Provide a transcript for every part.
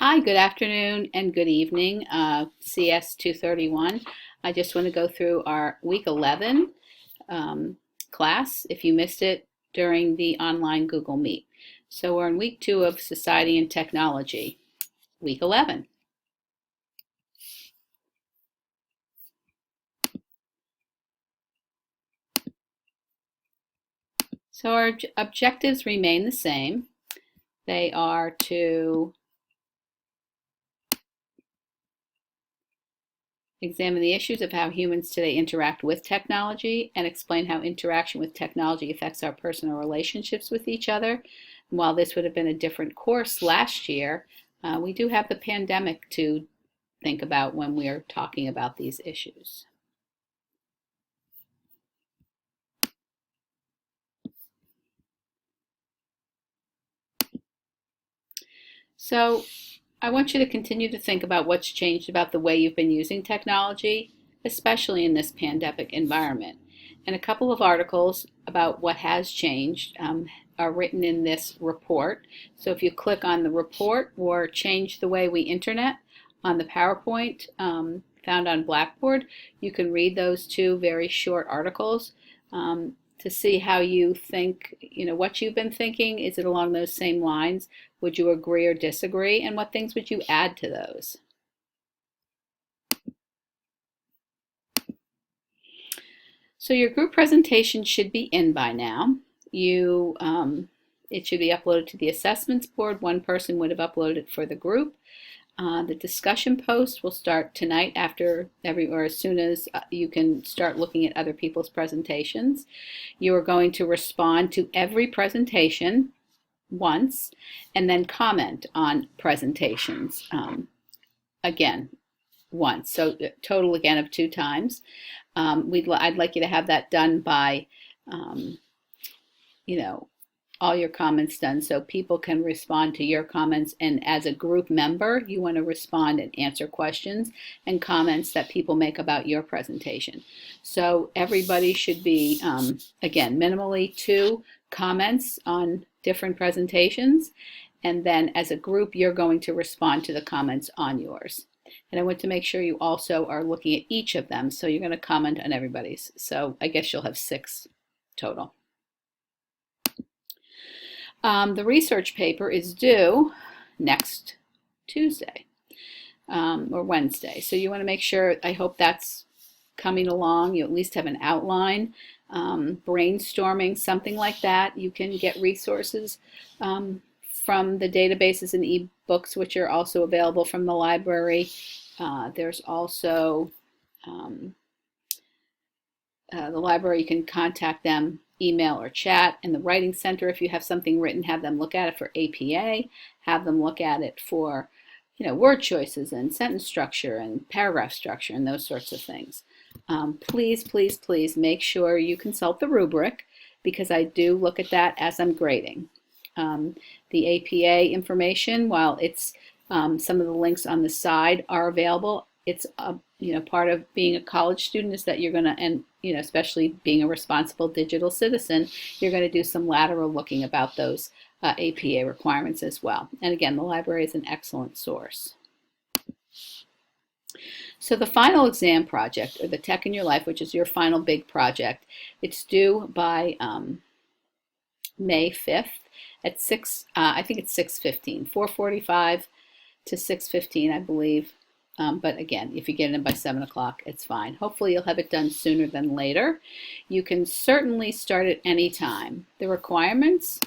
Hi, good afternoon and good evening, CS 231. I just want to go through our week 11 um, class if you missed it during the online Google Meet. So we're in week 2 of Society and Technology, week 11. So our objectives remain the same. They are to examine the issues of how humans today interact with technology and explain how interaction with technology affects our personal relationships with each other. And while this would have been a different course last year, we do have the pandemic to think about when we are talking about these issues. So I want you to continue to think about what's changed about the way you've been using technology, especially in this pandemic environment. And a couple of articles about what has changed are written in this report. So if you click on the report or change the way we internet on the PowerPoint found on Blackboard, you can read those two very short articles to see how you think, what you've been thinking. Is it along those same lines? Would you agree or disagree? And what things would you add to those? So your group presentation should be in by now. It should be uploaded to the assessments board. One person would have uploaded it for the group. The discussion post will start tonight or as soon as you can start looking at other people's presentations. You are going to respond to every presentation once and then comment on presentations again once. So total again of 2 times. I'd like you to have that done by, all your comments done so people can respond to your comments. And as a group member, you want to respond and answer questions and comments that people make about your presentation. So everybody should be, again, minimally 2 comments on different presentations. And then as a group, you're going to respond to the comments on yours. And I want to make sure you also are looking at each of them. So you're going to comment on everybody's. So I guess you'll have 6 total. The research paper is due next Tuesday or Wednesday. So you want to make sure, I hope that's coming along. You at least have an outline, brainstorming, something like that. You can get resources from the databases and ebooks, which are also available from the library. There's also the library. You can contact them, email or chat. In the Writing Center, if you have something written, have them look at it for APA, have them look at it for word choices and sentence structure and paragraph structure and those sorts of things. Please, please, please make sure you consult the rubric, because I do look at that as I'm grading. The APA information, while it's some of the links on the side are available, it's part of being a college student is that you're going to, and especially being a responsible digital citizen, you're going to do some lateral looking about those APA requirements as well. And again, the library is an excellent source. So the final exam project, or the Tech in Your Life, which is your final big project, it's due by May 5th at 6, I think it's 6:15, 4:45 to 6:15, I believe. But again, if you get it in by 7 o'clock, it's fine. Hopefully you'll have it done sooner than later. You can certainly start at any time. The requirements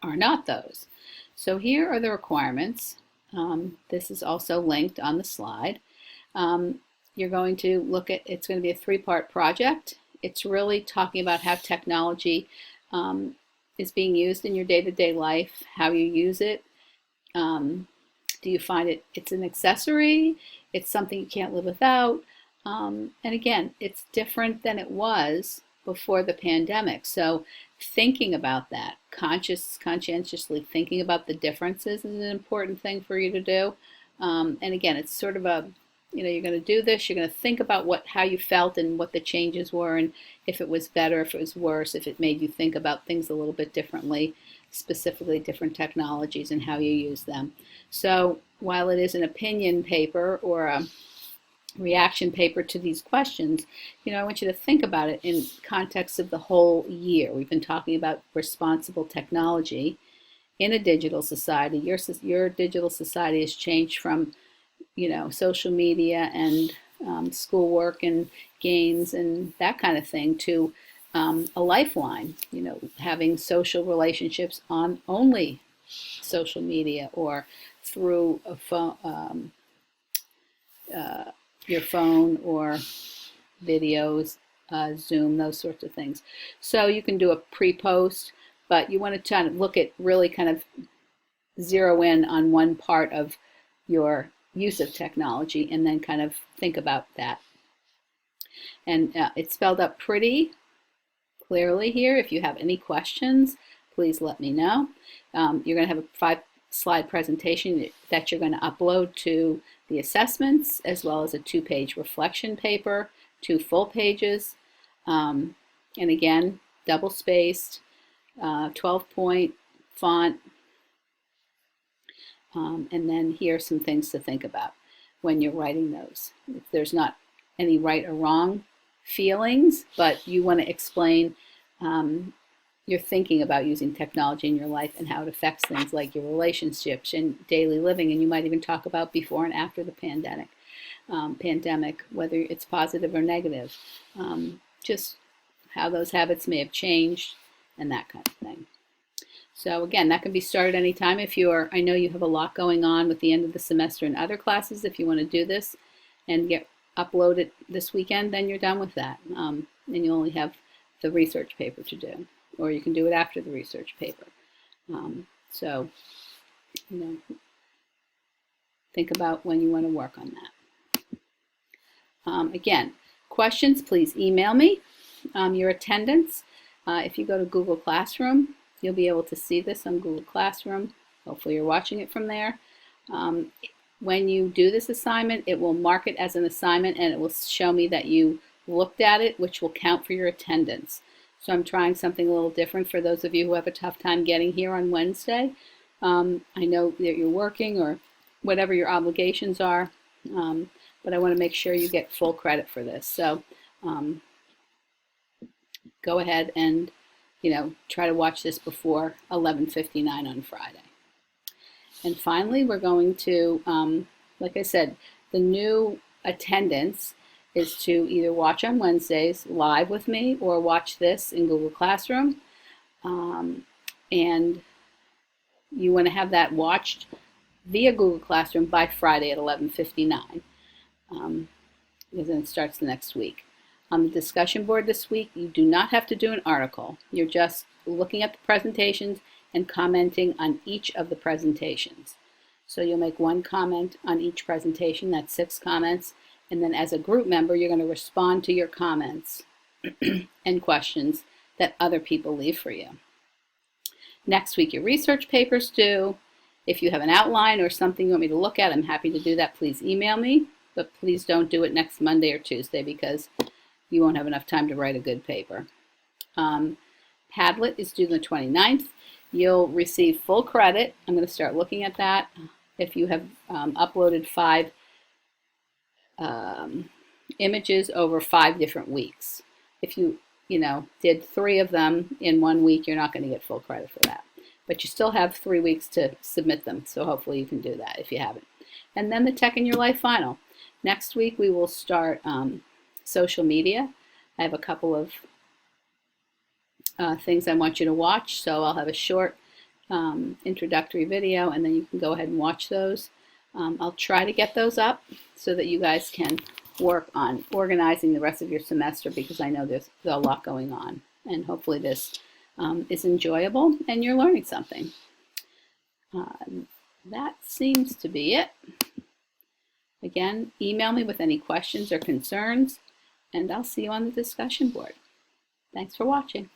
are not those. So here are the requirements. This is also linked on the slide. You're going to look at, it's going to be a 3-part project. It's really talking about how technology is being used in your day-to-day life, how you use it. Do you find it's an accessory? It's something you can't live without? And again, it's different than it was before the pandemic. So thinking about that, conscientiously thinking about the differences is an important thing for you to do. And again, it's sort of a, you're going to do this, you're going to think about how you felt and what the changes were, and if it was better, if it was worse, if it made you think about things a little bit differently. specifically different technologies and how you use them. So while it is an opinion paper or a reaction paper to these questions, I want you to think about it in context of the whole year. We've been talking about responsible technology in a digital society. Your digital society has changed from, social media and schoolwork and games and that kind of thing to a lifeline, having social relationships on only social media or through a phone, your phone or videos, Zoom, those sorts of things. So you can do a pre-post, but you want to try to look at really kind of zero in on one part of your use of technology and then kind of think about that. And it's spelled out pretty clearly here. If you have any questions, please let me know. You're going to have a 5-slide presentation that you're going to upload to the assessments, as well as a 2-page reflection paper, 2 full pages, and again, double-spaced, 12-point font. And then here are some things to think about when you're writing those. If there's not any right or wrong feelings, but you want to explain your thinking about using technology in your life and how it affects things like your relationships and daily living, and you might even talk about before and after the pandemic, whether it's positive or negative, just how those habits may have changed and that kind of thing. So again, that can be started anytime. I know you have a lot going on with the end of the semester and other classes. If you want to do this and upload it this weekend, then you're done with that. And you only have the research paper to do, or you can do it after the research paper. So, think about when you want to work on that. Again, questions, please email me your attendance. If you go to Google Classroom, you'll be able to see this on Google Classroom. Hopefully you're watching it from there. When you do this assignment, it will mark it as an assignment and it will show me that you looked at it, which will count for your attendance. So I'm trying something a little different for those of you who have a tough time getting here on Wednesday. I know that you're working or whatever your obligations are, but I want to make sure you get full credit for this. So go ahead and try to watch this before 11:59 on Friday. And finally, we're going to, like I said, the new attendance is to either watch on Wednesdays live with me or watch this in Google Classroom. And you want to have that watched via Google Classroom by Friday at 11:59. Because then it starts the next week. On the discussion board this week, you do not have to do an article. You're just looking at the presentations and commenting on each of the presentations. So you'll make 1 comment on each presentation, that's 6 comments, and then as a group member, you're going to respond to your comments and questions that other people leave for you. Next week, your research paper's due. If you have an outline or something you want me to look at, I'm happy to do that. Please email me, but please don't do it next Monday or Tuesday because you won't have enough time to write a good paper. Padlet is due the 29th. You'll receive full credit. I'm going to start looking at that. If you have uploaded 5 images over 5 different weeks. If you did 3 of them in 1 week, you're not going to get full credit for that. But you still have 3 weeks to submit them, so hopefully you can do that if you haven't. And then the Tech in Your Life final. Next week we will start social media. I have a couple of things I want you to watch, so I'll have a short introductory video and then you can go ahead and watch those. I'll try to get those up so that you guys can work on organizing the rest of your semester because I know there's a lot going on, and hopefully this is enjoyable and you're learning something. That seems to be it. Again, email me with any questions or concerns, and I'll see you on the discussion board. Thanks for watching.